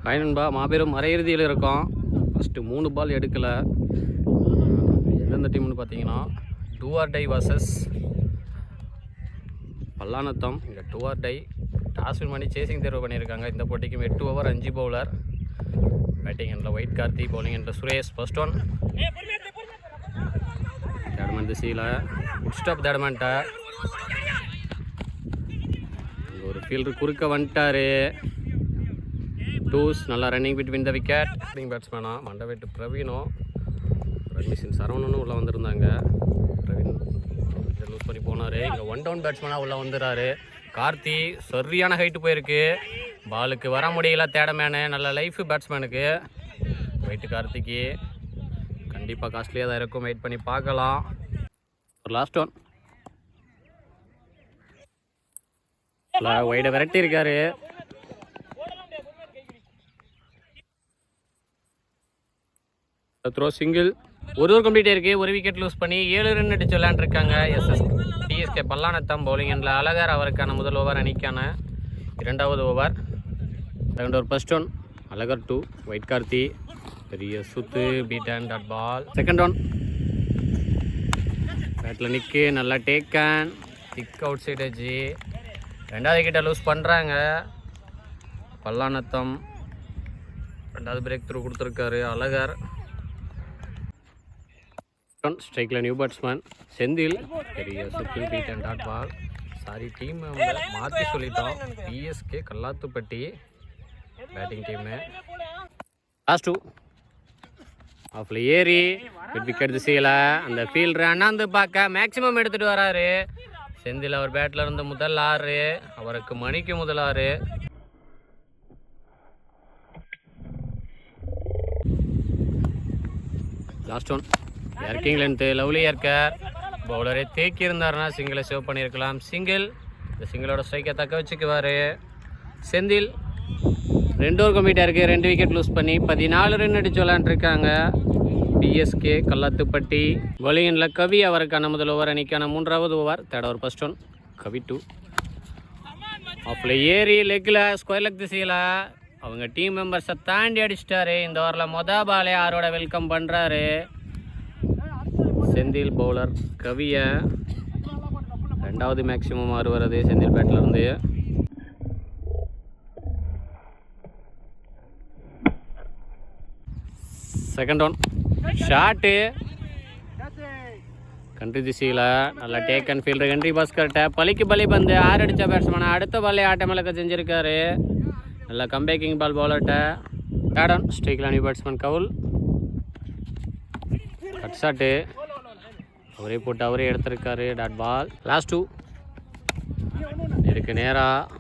Hi நண்பா, மாபெரும் அரையிறுதியில் இருக்கோம். ஃபஸ்ட்டு 3 பால் எடுக்கலை. எந்தெந்த டீம்னு பார்த்தீங்கன்னா do or die versus Pallanatham. இங்கே do or die toss win பண்ணி சேசிங் தேர்வு பண்ணியிருக்காங்க. இந்த போட்டிக்கும் 8 ஓவர் 5 பவுலர். பேட்டிங் என்ற ஒயிட் கார்த்தி, பவுலிங் என்ற சுரேஷ். ஃபர்ஸ்ட் ஒன் தேர்ட்மேன் திசையில் குட் ஸ்டாப் தேர்ட்மேன்ட்ட. ஒரு ஃபீல்டர் குறுக்க வந்துட்டார். டூஸ் நல்லா ரன்னிங் பிட்வீன் த விக்கெட். பேட்ஸ்மேனா மண்டவேட்டு பிரவீனும் ரன்மிஷின் சரவணனும் உள்ளே வந்திருந்தாங்க. பிரவீன் லூஸ் பண்ணி போனார். இங்கே ஒன் டவுன் பேட்ஸ்மேனாக உள்ளே வந்துடுறாரு. கார்த்தி சரியான ஹைட்டு போயிருக்கு. பாலுக்கு வர முடியல. தேடமேனு நல்ல லைஃப் பேட்ஸ்மேனுக்கு. வெயிட்டு கார்த்திக்கு கண்டிப்பாக காஸ்ட்லியாக தான் இருக்கும். வெயிட் பண்ணி பார்க்கலாம். ஒரு லாஸ்ட் ஒன் வைடை விரட்டி இருக்காரு. Throw single. ஒரு கம்ப்ளீட் இருக்குது. ஒரு விக்கெட் லூஸ் பண்ணி 7 ரன் அடிச்சு விளையாண்டுருக்காங்க டிஎஸ்கே பல்லாநத்தம். பவுலிங் என்ற அழகர் அவருக்கான முதல் ஓவர், அணிக்கான 2வது over. Second over first one Azhagar 2 White Karthi. பெரிய சுத்து beat and dot ball. Second one பேட்டில் நிற்கு நல்லா டேக்கன் திக் அவுட் சைட் அடிச்சு 2வது விக்கெட்டை லூஸ் பண்ணுறாங்க பல்லாநத்தம். 2வது பிரேக் த்ரூ கொடுத்துருக்காரு அழகர். ஸ்ட்ரைக்கில் நியூ பேட்ஸ்மேன் செந்தில். பெரிய சுத்து beat and dot ball. Sorry, team மாற்றி சொல்லிட்டோம். PSK Kallathupatti batting team. Last 2 ஆஃப்ல ஏறி மிட் விக்கெட் திசையில் அந்த ஃபீல்டர் அண்ணாந்து பார்க்க மேக்ஸிமம் எடுத்துகிட்டு வராரு செந்தில். அவர் பேட்டில் இருந்து முதல் 6, அவருக்கு மணிக்கு முதல் 6. Last one yorking length lovely yorker. பவுலரே தேக்கி இருந்தாருன்னா சிங்கிளை சேவ் பண்ணியிருக்கலாம். சிங்கிள். இந்த சிங்கிளோட ஸ்ட்ரைக்கை தக்க வச்சுக்குவார் செந்தில். 2 ஓவர் கம்ப்ளீட்டாக இருக்குது. 2 விக்கெட் லூஸ் பண்ணி 14 ரன் அடிச்சு விளையாண்டுருக்காங்க பிஎஸ்கே கல்லாத்துப்பட்டி. பவுலிங்கில் கவி அவருக்கான முதல் ஓவர், அணிக்கான 3வது over. Third over first one Kavi 2 ஆஃப்ல ஏறி லெக்கில் ஸ்கொயர் லெக் திசையில் அவங்க டீம் மெம்பர்ஸை தாண்டி அடிச்சிட்டாரு. இந்த ஓவரில் மொதல் பாலே 6ஓட வெல்கம் பண்ணுறாரு செந்தில். பவுலர் கவியை 2வது மேக்ஸிமம் 6 வருது செந்தில் பேட்டில் இருந்து. செகண்ட் ஒன் ஷாட்டு கண்ட்ரி திசையில் நல்லா டேக்கன் ஃபீல்டர் ஹென்ரி பாஸ்கர்கிட்ட பலிக்கு பலி பந்து 6 அடித்த பேட்ஸ்மேனை அடுத்த பாலே ஆட்டமிழக்க செஞ்சுருக்காரு. நல்லா கம்பேக்கிங் பால் பவுலர்கிட்ட. தேர்ட் ஒன் ஸ்ட்ரைக்கில் நியூ பேட்ஸ்மேன் கவுல். கட் ஷாட்டு அவரே போட்டு அவரே எடுத்திருக்காரு டாட் பால். லாஸ்ட் 2 இதுக்கு நேராக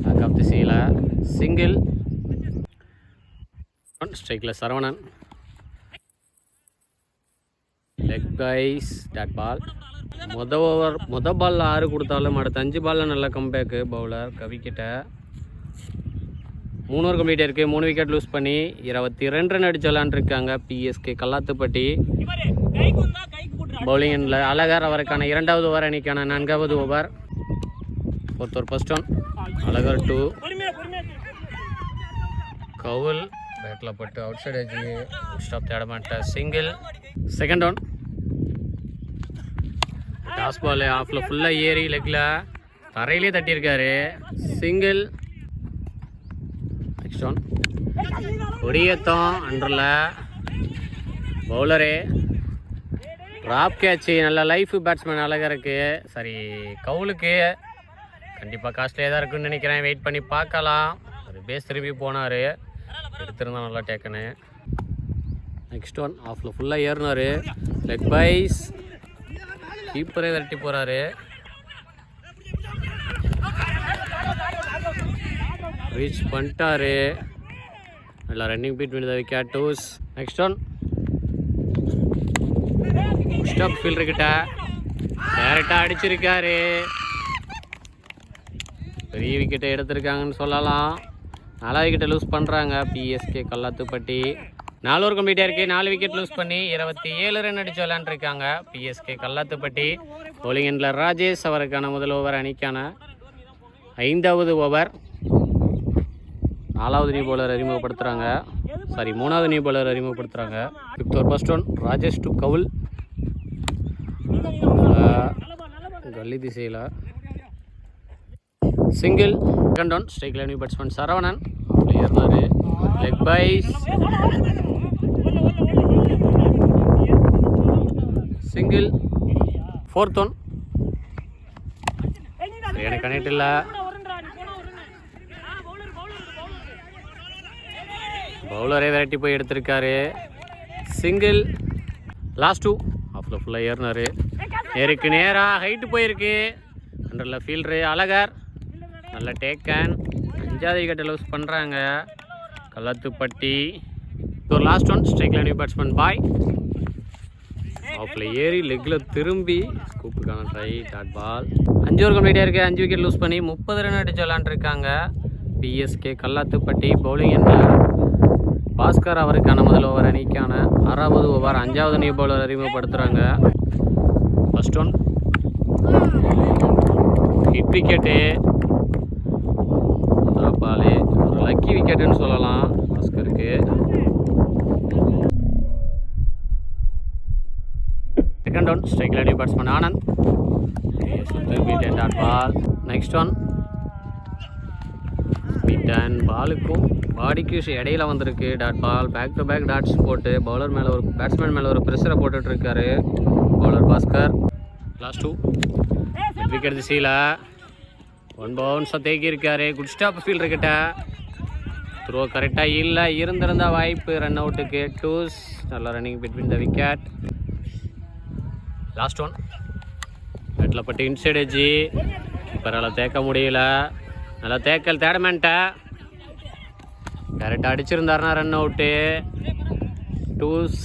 பேக் ஆஃப் திசையில் சிங்கிள். ஸ்ட்ரைக்கில் Saravanan leg byes dot ball. மொதல் பாலில் 6 கொடுத்தாலும் அடுத்த 5 பாலில் நல்ல கம்பேக்கு பவுலர் கவிக்கிட்ட. 3 ஓவர் கம்ப்ளீட் இருக்குது. 3 விக்கெட் லூஸ் பண்ணி 22 ரன் அடிச்சு விளாண்டுருக்காங்க பிஎஸ்கே கல்லாத்துப்பட்டி. பவுலிங் அழகர் அவருக்கான 2வது ஓவர், அணிக்கான 4வது over. Fourth over first one Azhagar 2 கவுல் பேட்டில் பட்டு அவுட் சைட் அடிச்சு ஸ்டாப் தேட மாட்டேன் single. Second one toss ball ஆஃபில் ஃபுல்லாக ஏறி லெக்கில் தரையிலே தட்டியிருக்காரு சிங்கிள். நெக்ஸ்ட் ஒன் கொடியேத்தம் அன்றில் பவுலரே ட்ராப் கேட்சு. நல்ல லைஃப் பேட்ஸ்மேன் அழகருக்கு சரி கவுலுக்கு கண்டிப்பாக காஸ்ட்லியாக தான் இருக்குன்னு நினைக்கிறேன். வெயிட் பண்ணி பார்க்கலாம். ஒரு பேஸ் திரும்பி போனார், எடுத்திருந்தா நல்லா டேக்கனு. நெக்ஸ்ட் ஒன் ஆஃபில் ஃபுல்லாக ஏறினார் லெக் பைஸ். கீப்பரே விரட்டி போகிறாரு. ரீச் பண்ணிட்டாரு. நல்லா running between the wicket twos. Next one stop ஃபீல்டர்கிட்ட டேரெக்டாக அடிச்சிருக்காரு. பெரிய விக்கெட்டை எடுத்திருக்காங்கன்னு சொல்லலாம். 4வது விக்கெட்டை லூஸ் பண்ணுறாங்க பிஎஸ்கே கல்லாத்துப்பட்டி. 4 ஓவர் கம்ப்ளீட்டாக இருக்குது. 4 விக்கெட் லூஸ் பண்ணி 27 ரன் அடிச்சு விளையாண்டுருக்காங்க பிஎஸ்கே கல்லாத்துப்பட்டி. பவுலிங் எண்டில் ராஜேஷ் அவருக்கான முதல் ஓவர், அணிக்கான 5வது ஓவர். 4வது நியூ பவுலர் அறிமுகப்படுத்துகிறாங்க. சாரி 3வது நியூ பவுலர் அறிமுகப்படுத்துகிறாங்க. 5th over first one Rajesh to Kaul. Gully திசையில் சிங்கிள். செகண்ட் ஒன் ஸ்ட்ரைக்கில் நியூ பேட்ஸ்மேன் சரவணன் ஏறினார். Leg byes single. 4th one எனக்கு கனெக்ட் இல்லை. பவுலரே வெரைட்டி போய் எடுத்திருக்காரு. சிங்கிள். லாஸ்ட் 2 ஆஃபில் ஃபுல்லாக ஏறினார். நேருக்கு நேராக ஹைட்டு போயிருக்கு. அண்டரில் ஃபீல்டரு அழகர் நல்ல டேக்கன். 5வது விக்கெட்டை லூஸ் பண்ணுறாங்க கல்லாத்துப்பட்டி. ஒரு லாஸ்ட் ஒன் ஸ்ட்ரைக்கில் நியூ பேட்ஸ்மேன் பாய் ஆஃபில் ஏறி லெக்கில் திரும்பி ஸ்கூப்புக்கான ட்ரை. Dot ball. 5 ஓவர் கம்ப்ளீட்டாக இருக்குது. 5 விக்கெட் லூஸ் பண்ணி 30 ரன் அடிச்சு விளாண்டுருக்காங்க பிஎஸ்கே கல்லாத்துப்பட்டி. பவுலிங் என்ற பாஸ்கர் அவருக்கான முதல் ஓவர் அணிக்கான 6வது ஓவர் 5வது நியூ பவுலர் அறிமுகப்படுத்துகிறாங்க. ஃபர்ஸ்ட் ஒன் ஹிட் விக்கெட்டு. பால் ஒரு லக்கி விக்கெட்டுன்னு சொல்லலாம் பாஸ்கருக்கு. செகண்ட் ஒன் ஸ்ட்ரைக்கில் new batsman Anand. Dot ball. Next one beaten. பாலுக்கும் பாடிக்கும் இடையில வந்திருக்கு. டாட் பால். பேக் டு பேக் டாட்ஸ் போட்டு பவுலர் மேலே ஒரு பேட்ஸ்மேன் மேலே ஒரு ப்ரெஷரை போட்டுட்ருக்காரு பவுலர் பாஸ்கர். லாஸ்ட் 2 விக்கெட் திசையில் 1 பவுன்ஸாக தேக்கியிருக்காரு. குட் ஸ்டாப் ஃபீல்டர் கிட்ட. த்ரோ கரெக்டாக இல்லை. இருந்திருந்த வாய்ப்பு ரன் அவுட்டுக்கு. 2s. நல்ல running between the wicket. Last one பேட்டில் பட்டு இன்சைட் எஜ்ஜி. கீப்பரால் தேக்க முடியல. நல்லா தேக்கல் தேடமெண்ட்டை கரெக்டாக அடிச்சிருந்தாருனா ரன் அவுட்டு. 2s.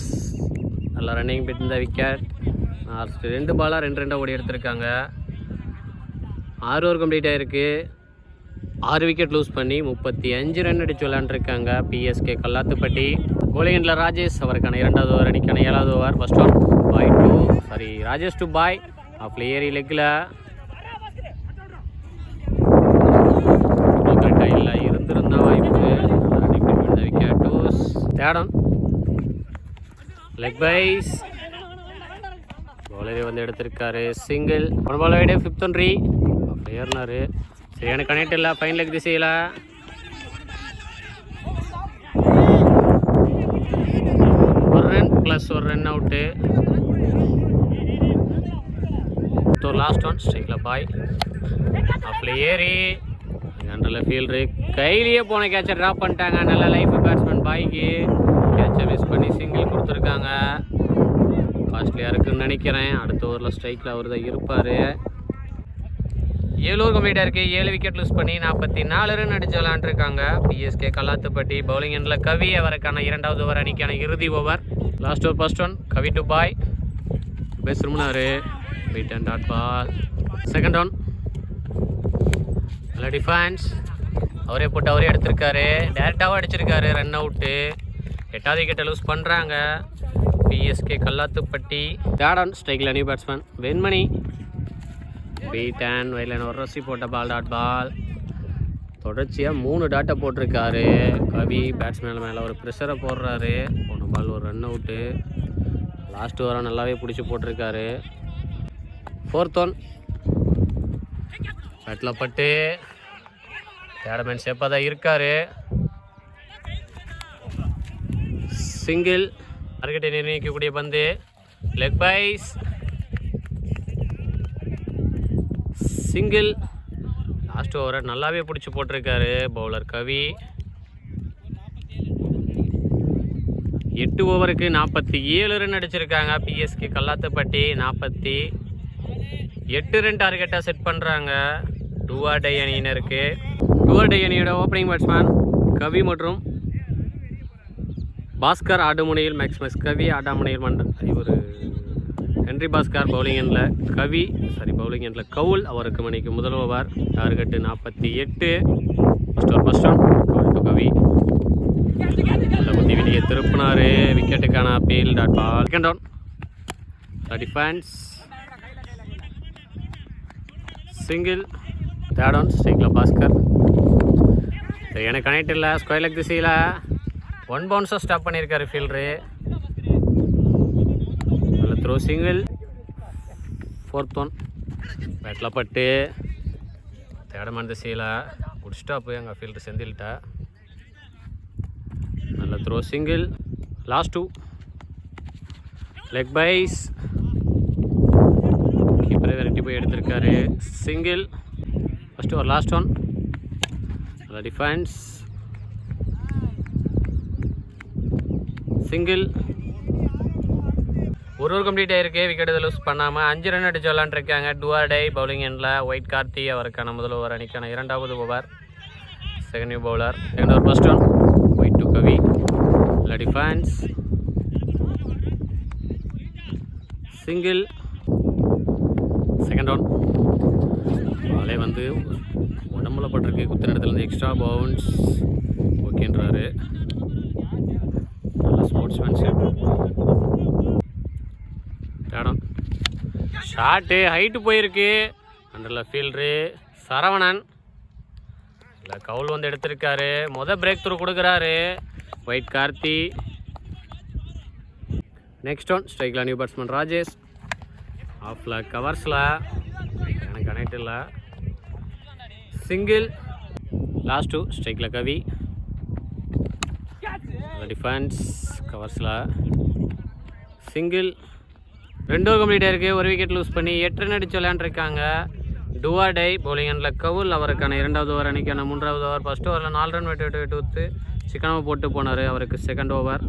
நல்லா ரன்னிங் பிட்வீன் த விக்கெட். 2 பாலாக 2 ஓடி எடுத்திருக்காங்க. 6 ஓவர் கம்ப்ளீட் ஆகிருக்கு. 6 விக்கெட் லூஸ் பண்ணி 35 ரன் அடித்து விளையாண்டுருக்காங்க பிஎஸ்கே கல்லாத்துப்பட்டி. போலிங் ராஜேஷ் அவருக்கான 2வது ஓவர் அணிக்கான 7வது over. First one bye to Rajesh to Bhai ஆஃப்ல ஏறி லெக்கில் கரெக்டாக இல்லை. இருந்திருந்த வாய்ப்பு running between the wicket. 2s. தேடம் லெக் பைஸ். பவுலரே வந்து எடுத்திருக்காரு. Single. 1 ball wide. 5th one ரீ ஆஃப்ல ஏறினார். சரியான கனெக்ட் இல்லை. ஃபைன் லெக் திசையில் 1 run plus 1 run out. Last one ஸ்ட்ரைக்கில் பாய் ஆஃப்ல ஏறி அண்டரில் ஃபீல்டரு கையிலேயே போன கேட்சை ட்ராப் பண்ணிட்டாங்க. நல்ல லைஃப் பேட்ஸ்மேன் பாய்க்கு கேட்சை மிஸ் பண்ணி சிங்கிள் கொடுத்துருக்காங்க. காஸ்ட்லியாக இருக்குன்னு நினைக்கிறேன். அடுத்த ஓவரில் ஸ்ட்ரைக்கில் அவர் தான் இருப்பார். 7 ஓவர் கம்ப்ளீட்டாக இருக்குது. 7 விக்கெட் லூஸ் பண்ணி 44 ரன் அடிச்சு விளாண்டுருக்காங்க பிஎஸ்கே கல்லாத்துப்பட்டி. பவுலிங் எண்டில் கவி அவருக்கான 2வது ஓவர் அணிக்கான இறுதி over. Last over first one Kavi to Bhai. பேஸ் திரும்பினார். Beaten. Dot ball. Second one நல்ல டிஃபென்ஸ். அவரே போட்டு அவரே எடுத்திருக்காரு. டேரெக்டாகவும் அடிச்சிருக்காரு. Run out. 8வது விக்கெட்டை லூஸ் பண்ணுறாங்க பிஎஸ்கே கல்லாத்துப்பட்டி. தேர்ட் ஒன் ஸ்ட்ரைக்கில் நியூ பேட்ஸ்மேன் வெண்மணி. பீட்டன் வயலின் ஒரு ரசி போட்ட பால். Dot ball. தொடர்ச்சியாக 3 டாட்டை போட்டிருக்காரு கவி. பேட்ஸ்மேன் மேலே ஒரு ப்ரெஷரை போடுறாரு. 1 பால் 1 ரன் அவுட்டு. லாஸ்ட் ஓவராக நல்லாவே பிடிச்சி போட்டிருக்காரு. 4th ஒன் பேட்டில் பட்டு தேடமேன் சேப்பாக தான் இருக்கார். சிங்கிள். டார்கெட்டை நிர்ணயிக்கக்கூடிய பந்து. Leg byes. சிங்கிள். லாஸ்ட் ஓவரை நல்லாவே பிடிச்சி போட்டிருக்காரு பவுலர் கவி. 8 ஓவருக்கு 47 ரன் அடிச்சிருக்காங்க பிஎஸ்கே கல்லாத்துப்பட்டி. 48 ரன் டார்கெட்டாக செட் பண்ணுறாங்க டூஆர்டை அணியினருக்கு. டூஆர்டை அணியோட ஓப்பனிங் பேட்ஸ்மேன் கவி மற்றும் பாஸ்கர் ஆடுமுனையில் மேக்ஸ்மஸ் கவி. ஆடாமுனையில் இவர் ஹென்ரி பாஸ்கர். பவுலிங் எண்டில் கவி. பவுலிங் எண்டில் கவுல். அவருக்கு மணிக்கு முதல் over. Target 48. First one Kaul to Kavi. நல்ல குத்தி வெளியே திருப்பினார். விக்கெட்டுக்கான appeal. Dot ball. Second one defence. Single. Third one ஸ்ட்ரைக்கில் பாஸ்கர். சரியான கனெக்ட் இல்லை. ஸ்கொயர் லெக் திசையில் 1 பவுன்ஸாக ஸ்டாப் பண்ணியிருக்காரு ஃபீல்டரு. நல்ல த்ரோ சிங்கிள். 4th ஒன் பேட்டில் பட்டு தேடமான திசையில் குட் ஸ்டாப்பு எங்கள் ஃபீல்டர் செந்தில்கிட்ட. நல்ல த்ரோ சிங்கிள். Last 2 leg byes. கீப்பரை விரட்டி போய் எடுத்திருக்காரு. சிங்கிள். ஃபஸ்ட்டு ஒரு லாஸ்ட் ஒன். நல்ல டிஃபென்ஸ். சிங்கிள். ஒரு கம்ப்ளீட் ஆகிருக்கு. விக்கெட் எதுவும் லூஸ் பண்ணாமல் 5 ரன் அடிச்சு விளாண்டுருக்காங்க. Do or Die bowling end White Karthi அவருக்கான முதல் ஓவர் அணிக்கான 2வது over. Second new bowler. Second over first one White to Kavi. நல்ல டிஃபென்ஸ். சிங்கிள். செகண்ட் ஒன் பாலே வந்து உடம்புல பட்டிருக்கு. குத்து இடத்துலேருந்து எக்ஸ்ட்ரா பவுன்ஸ் ஓகேன்றாரு. நல்ல ஸ்போர்ட்ஸ்மேன்ஷிப். தேடம் ஷாட்டு ஹைட்டு போயிருக்கு. அண்டரில் ஃபீல்டரு சரவணன். இல்லை கவுல் வந்து எடுத்திருக்காரு. பிரேக் த்ரூ கொடுக்குறாரு ஒயிட் கார்த்தி. நெக்ஸ்ட் ஒன் ஸ்ட்ரைக்கில் நியூ பேட்ஸ்மேன் ராஜேஷ். ஆஃபில் கவர்ஸில் எனக்கு கனெக்ட் இல்லை. சிங்கிள். லாஸ்ட் 2 ஸ்ட்ரைக்கில் கவி. Defence கவர்ஸில் single. 2 கம்ப்ளீட்டாக இருக்குது. ஒரு விக்கெட் லூஸ் பண்ணி 8 ரன் அடிச்சு விளையாண்டுருக்காங்க. டுவார்டை பவுலிங் எண்டில் கவுல் அவருக்கான 2வது ஓவர் அணிக்கான 3வது ஓவர். ஃபஸ்ட் ஓவரில் 4 ரன் விட்டு சிக்கனமாக போட்டு போனார். அவருக்கு second over.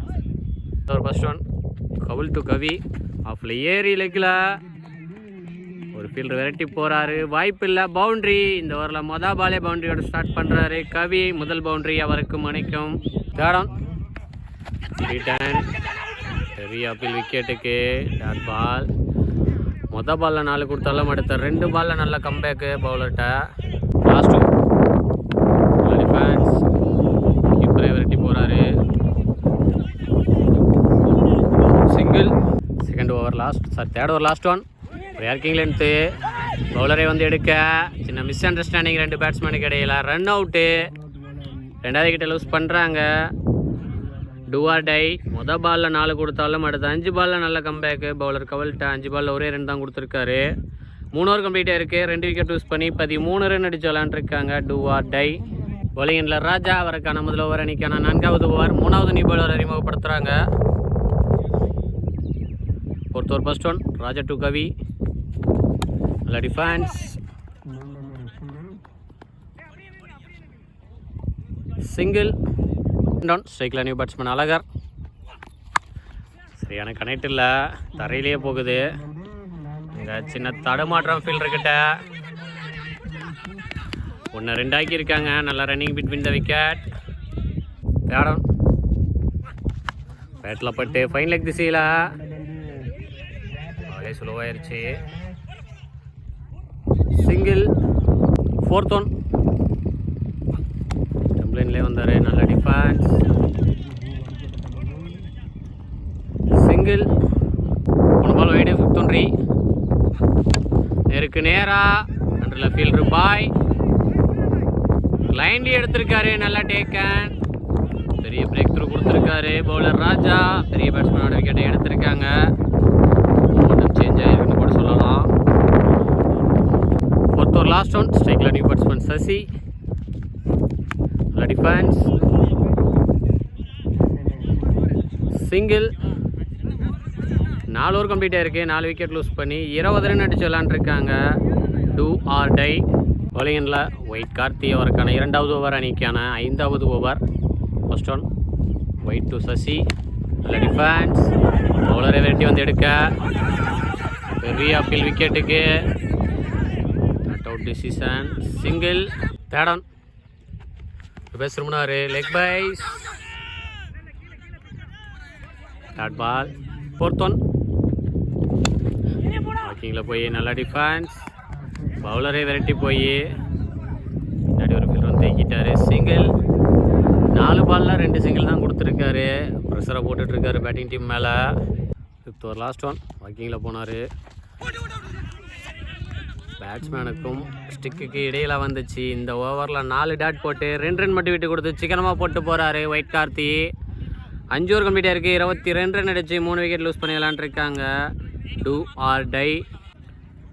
First one Kaul to Kavi. ஆஃபில் ஏறி லெக்கில் ஒரு ஃபீல்டர் விரட்டி போகிறாரு. வாய்ப்பு இல்லை. பவுண்ட்ரி. இந்த ஓவரில் பாலே பவுண்ட்ரியோட ஸ்டார்ட் பண்ணுறாரு கவி. முதல் பவுண்ட்ரி அவருக்கு மணிக்கும். Third return. ஹெவி அப்பீல் விக்கெட்டுக்கு. Dot ball. பாலில் 4 கொடுத்தாலும் அடுத்த 2 பாலில் நல்ல கம்பேக்கு பவுலர்கிட்ட. Last 2 defence. கீப்பரை விரட்டி போகிறாரு. Single. Second over third over last one. Yorking length. பவுலரை வந்து எடுக்க சின்ன மிஸ் அண்டர்ஸ்டாண்டிங் 2 பேட்ஸ்மேனுக்கு இடையில. Run out. 2வது விக்கெட்டை லூஸ் பண்ணுறாங்க. டுவார்டை பாலில் 4 கொடுத்தாலும் அடுத்த 5 பாலில் நல்ல கம்பேக்கு பவுலர் கவல்கிட்ட. 5 பாலில் ஒரே 2 தான் கொடுத்துருக்காரு. 3 ஓவர் கம்ப்ளீட்டாக இருக்குது. 2 விக்கெட் லூஸ் பண்ணி 13 ரன் அடிச்சு விளாண்டுருக்காங்க டுவார்டை. பவுலிங் எண்டில் ராஜா அவருக்கான முதல் ஓவர் அணிக்கான 4வது ஓவர். 3வது நியூ பவுலர் அறிமுகப்படுத்துகிறாங்க. 4th over first one Raja to Kavi. நல்ல டிஃபென்ஸ். சிங்கிள். ஸ்ட்ரைக்கில் நியூ பேட்ஸ்மேன் அழகர். சரியான கனெக்ட் இல்லை. தரையிலேயே போகுது. இங்கே சின்ன தடுமாற்றம் ஃபீல்டர்கிட்ட. 1-2 ஆக்கியிருக்காங்க. நல்லா ரன்னிங் பிட்வீன் த விக்கெட். தேடம் பேட்டில் பட்டு ஃபைன் லெக் திசையில் அவளே சுலவாயிருச்சு. சிங்கிள். 4th ஒன் டம்ப்ளைன்லேயே வந்தார். நல்ல defence. Single. 1 ball wide. 5th ஒன்றி நேருக்கு நேராக அண்டரில் ஃபீல்டர் பாய் லைன்லி எடுத்திருக்காரு. நல்லா டேக்கன். பெரிய பிரேக் த்ரூ கொடுத்துருக்காரு பவுலர் ராஜா. பெரிய பேட்ஸ்மேனோட விக்கெட்டை எடுத்திருக்காங்க. சேஞ்ச் ஆகிருக்குன்னு கூட சொல்லலாம். 4th ஓவர் லாஸ்ட் ஒன் ஸ்ட்ரைக்கில் நியூ பேட்ஸ்மேன் சசி. நல்ல டிஃபென்ஸ். சிங்கிள். 4 ஓவர் கம்ப்ளீட் ஆகிருக்கு. 4 விக்கெட் லூஸ் பண்ணி 20 ரன் அடிச்சு விளாண்டுருக்காங்க Do or Die. Bowling end White Karthi அவருக்கான 2வது ஓவர் அணிக்கான 5வது over. First one White to Sasi. நல்ல டிஃபென்ஸ். பவுலரை விரட்டி வந்து எடுக்க பெரிய அப்பீல் விக்கெட்டுக்கு. Not out decision. Single. Third பேசுகிறாரு. Leg byes. Dot ball. 4th one வாக்கிங்கில் போய் நல்ல டிஃபென்ஸ். பவுலரை விரட்டி போய் முன்னாடி ஒரு ஃபீல்டர் வந்து தேக்கிட்டாரு. சிங்கிள். 4 பாலில் 2 சிங்கிள் தான் கொடுத்துருக்காரு. ப்ரெஷரை போட்டுட்ருக்காரு பேட்டிங் டீம் மேலே. 5th ஓவர் லாஸ்ட் ஒன் வாக்கிங்கில் போனார். பேட்ஸ்மேனுக்கும் ஸ்டிக்குக்கு இடையில் வந்துச்சு. இந்த ஓவரில் 4 டாட் போட்டு 2 ரன் மட்டும் விட்டு கொடுத்து சிக்கனமாக போட்டு போகிறாரு ஒயிட் கார்த்தி. 5 ஓவர் கம்ப்ளீட்டாக இருக்குது. 22 ரன் அடிச்சு 3 விக்கெட் லூஸ் பண்ணி விளாண்டுருக்காங்க. Do or Die.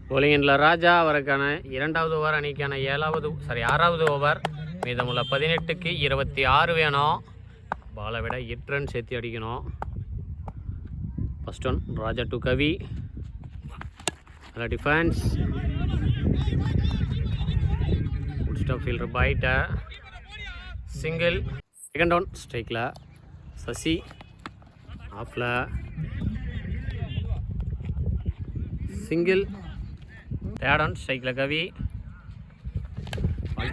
bowling எண்டில் ராஜா. அவருக்கான 2வது ஓவர் அணிக்கான 6வது ஓவர். மீதமுள்ள 18க்கு 26 வேணும். பாலை விட 8 ரன் சேர்த்து அடிக்கணும். First one Raja to Kavi. Defence. Stop fielder பைட்ட. சிங்கிள். செகண்ட் டவுன் ஸ்ட்ரைக்கில் சசி. ஆஃபில் சிங்கிள். தேர்ட் டவுன் ஸ்ட்ரைக்கில் கவி.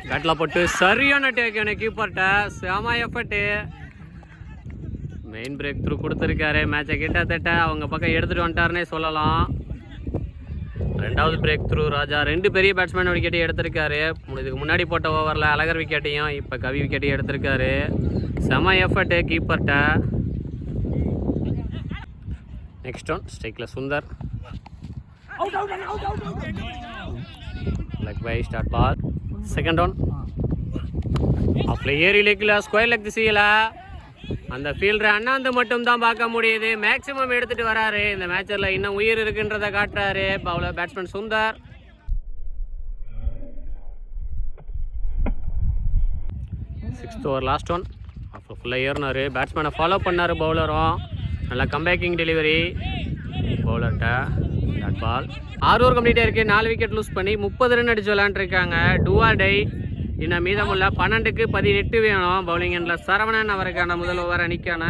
பேட்டில் போட்டு சரியான டேக் எனக்கு கீப்பர்கிட்ட. செம எஃபர்ட்டு. மெயின் பிரேக் த்ரூ கொடுத்துருக்காரு. மேட்சை கிட்டத்தட்ட அவங்க பக்கம் எடுத்துகிட்டு வந்துட்டாருன்னே சொல்லலாம். 2வது பிரேக் த்ரூ ராஜா. 2 பெரிய பேட்ஸ்மேன் விக்கெட்டையும் எடுத்திருக்காரு. இதுக்கு முன்னாடி போட்ட ஓவரில் அழகர் விக்கெட்டையும் இப்போ கவி விக்கெட்டையும் எடுத்திருக்காரு. செம எஃபர்ட்டு கீப்பர்கிட்ட. நெக்ஸ்ட் ஒன் ஸ்ட்ரைக்கில் Sundar. Leg bye start ball. Second one அப்படியே ஏறி லெக்கில் ஸ்கொயர் லெக் திசையில் அந்த ஃபீல்டர் அண்ணாந்து மட்டும் தான் பார்க்க முடியுது. மேக்ஸிமம் எடுத்துகிட்டு வராரு. இந்த மேட்சில் இன்னும் உயிர் இருக்குன்றதை காட்டுறாரு bowler batsman Sundar. 6th over last one. அப்போ ஃபுல்லாக ஏறினார். பேட்ஸ்மேனை ஃபாலோ பண்ணார் பவுலரும். நல்லா கம்பேக்கிங் டெலிவரி பவுலர்கிட்ட. Dot ball. 6 ஓவர் கம்ப்ளீட்டாக இருக்குது. 4 விக்கெட் லூஸ் பண்ணி 30 ரன் அடிச்சு விளாண்டுருக்காங்க. Do or tie. இன்னும் மீதமுள்ள 12க்கு 18 வேணும். பவுலிங் எண்டில் சரவணன். அவருக்கான முதல் ஓவர் அணிக்கான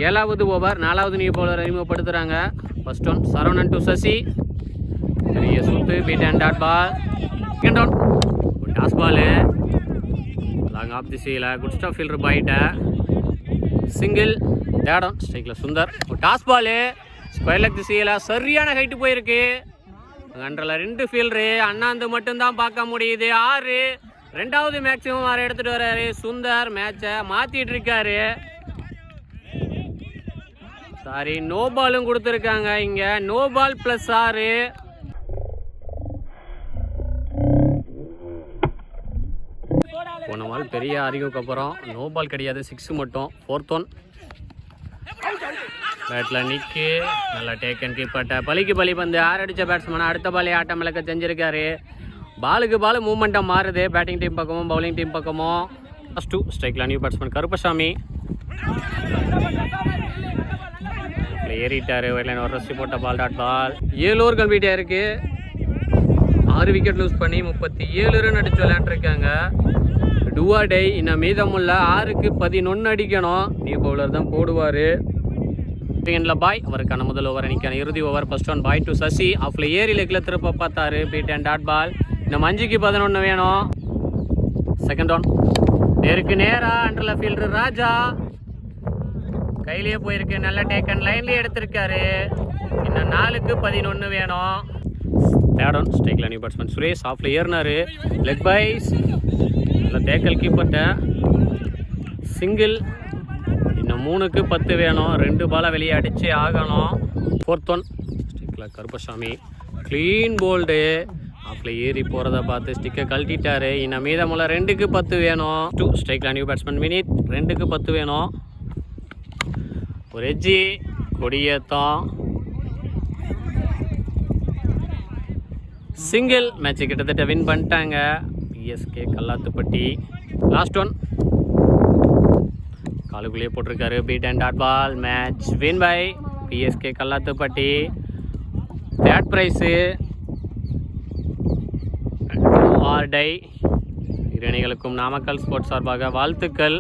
7வது ஓவர். 4வது நியூ பவுலர் அறிமுகப்படுத்துகிறாங்க. First one Saravanan to Sasi. பெரிய சுத்து. Beat and dot ball. Second one toss ball. Long off திசையில் குட் ஸ்டாப் ஃபீல்டர் பைட்ட. சிங்கிள். தேர்ட் ஒன் ஸ்ட்ரைக்கில் Sundar. Toss ball. Square leg திசையில் சரியான ஹைட்டு போயிருக்கு. அன்றில் 2 ஃபீல்டரு அண்ணாந்து மட்டும்தான் பார்க்க முடியுது. 6. 2வது மேக்ஸிமம் 6 எடுத்துகிட்டு வர்றாரு சுந்தர். மேட்சை மாற்றிட்டு இருக்காரு. சாரி, நோ பாலும் கொடுத்துருக்காங்க. இங்கே நோ பால் ப்ளஸ் 6. போன பால் பெரிய அறிவுக்கு அப்புறம் நோ பால் கிடையாது. 6 மட்டும். 4th one. பேட்டில் நிற்கு. நல்லா டேக்கன் கீப்பர்ட்ட. பலிக்கு பலி பந்து 6 அடித்த பேட்ஸ்மேனை அடுத்த பாலே ஆட்டம் இழக்க செஞ்சுருக்காரு. பாலுக்கு பால் மூவ்மெண்ட்டாக மாறுது. பேட்டிங் டீம் பக்கமும் பவுலிங் டீம் பக்கமும். ஃபர்ஸ்ட் 2 ஸ்ட்ரைக்கில் நியூ பேட்ஸ்மேன் கருப்பசாமி. ஏறிட்டார். வைட்லைன் ஒரு ரசி போட்ட பால். Dot ball. 7 ஓவர் கம்ப்ளீட்டாக இருக்குது. 6 விக்கெட் லூஸ் பண்ணி 37 ரன் அடித்து விளையாண்டுருக்காங்க. Two or tie. இன்னும் மீதமுள்ள 6க்கு 11 அடிக்கணும். நியூ பவுலர் தான் போடுவார். எண்டில் பாய். அவருக்கான முதல் ஓவர் அணிக்கான இறுதி over. First one bye to Sasi. ஆஃபில் ஏரி லெக்கில் திருப்ப பார்த்தாரு. Beat and dot ball. இன்னும் 5க்கு 11 வேணும். செகண்ட் ஒன் நேருக்கு நேராக அண்டரில் ஃபீல்டர் ராஜா. கையிலேயே போயிருக்கு. நல்ல டேக்கன் லைன்லேயே எடுத்திருக்காரு. இன்னும் 4க்கு 11 வேணும். தேர்ட் ஒன் ஸ்ட்ரைக்கில் நியூ பேட்ஸ்மேன் சுரேஷ். ஆஃபில் ஏறினார். லெக் பைஸ். நல்ல டேக்கல் கீப்பர்ட்ட. சிங்கிள். இன்னும் 3க்கு 10 வேணும். 2 பாலை வெளியே அடித்து ஆகணும். 4th ஒன் ஸ்டிக்கில் கருப்பசாமி. Clean bowled. ஆஃபில் ஏறி போகிறத பார்த்து ஸ்டிக்கை கழட்டிட்டாரு. இன்னும் மீதமுள்ள 2க்கு 10 வேணும். 2 ஸ்ட்ரைக்கில் நியூ பேட்ஸ்மேன் வினித். 2க்கு 10 வேணும். ஒரு எஜ்ஜி. கொடியேத்தம். சிங்கிள். மேட்ச்சு கிட்டத்தட்ட வின் பண்ணிட்டாங்க பிஎஸ்கே கல்லாத்துப்பட்டி. லாஸ்ட் ஒன் காலுக்குள்ளேயே போட்டிருக்காரு. Beat and dot ball. Match win by PSK Kallathupatti. Third prize or die. இரு அணிகளுக்கும் நாமக்கல் ஸ்போர்ட்ஸ் சார்பாக வாழ்த்துக்கள்.